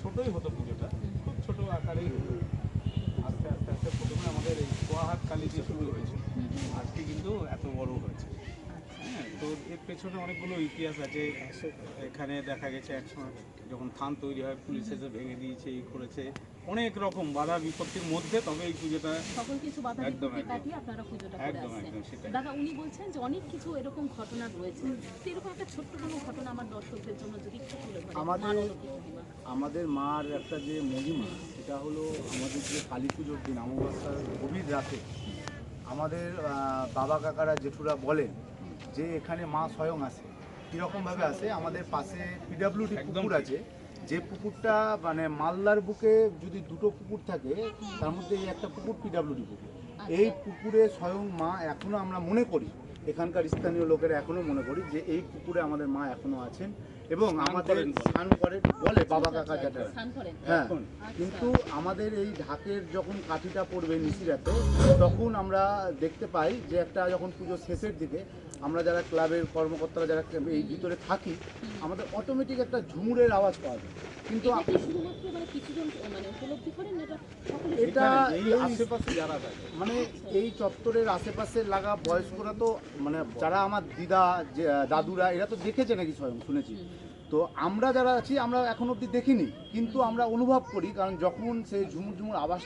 ছোটই হতো পুজোটা, খুব ছোট আকারেই হতো। আস্তে আস্তে আস্তে প্রথমে আমাদের এই সোয়াহাট কালী দিয়ে শুরু হয়েছিল, আজকে কিন্তু এত বড় হয়েছে। হ্যাঁ, তো এর পেছনে অনেকগুলো ইতিহাস আছে। এখানে দেখা গেছে একসময় যখন থান তৈরি হয়, পুলিশ এসে ভেঙে দিয়েছে, এই করেছে, অনেক রকম বাধা বিপত্তির মধ্যে তবে এই পুজোটা সকল কিছু বাধা একদম বিপত্তি একদম কাটিয়ে আপনারা পুজোটা করে একদম আসছেন। একদম সেটাই। দাদা, উনি বলছেন যে অনেক কিছু এরকম ঘটনা রয়েছে, তো এরকম একটা ছোট্ট কোনো ঘটনা আমার দর্শকদের জন্য যদি একটু তুলে ধরেন। আমাদের মার একটা যে মহিমা, সেটা হলো আমাদের যে কালী পুজোর দিন অমাবস্যার গভীর রাতে আমাদের বাবা কাকারা জেঠুরা বলেন যে এখানে মা স্বয়ং আসে। কীরকমভাবে আসে, আমাদের পাশে পিডাব্লিউডি পুকুর আছে, যে পুকুরটা মানে মালদার বুকে যদি দুটো পুকুর থাকে তার মধ্যে এই একটা পুকুর পিডাব্লিউডি পুকুর। এই পুকুরে স্বয়ং মা এখনও আমরা মনে করি, এখানকার স্থানীয় লোকেরা এখনও মনে করি যে এই পুকুরে আমাদের মা এখনও আছেন এবং আমাদের স্নান করেন বলে বাবা কাকা যেটা। হ্যাঁ, কিন্তু আমাদের এই ঢাকের যখন কাঠিটা পড়বে নিশিরাতে, তখন আমরা দেখতে পাই যে একটা যখন পুজো শেষের দিকে আমরা যারা ক্লাবের কর্মকর্তারা যারা এই ভিতরে থাকি, আমাদের অটোমেটিক একটা ঝুমুরের আওয়াজ পাওয়া যায়। কিন্তু এটা এই আশেপাশে যারা থাকে, মানে এই চত্বরের আশেপাশে লাগা বয়স্করা তো, মানে যারা আমার দিদা দাদুরা এরা তো দেখেছে নাকি স্বয়ং, শুনেছি। তো আমরা যারা আছি আমরা এখন অবধি দেখিনি, কিন্তু আমরা অনুভব করি, কারণ যখন সেই ঝুমুর ঝুমুর আওয়াজ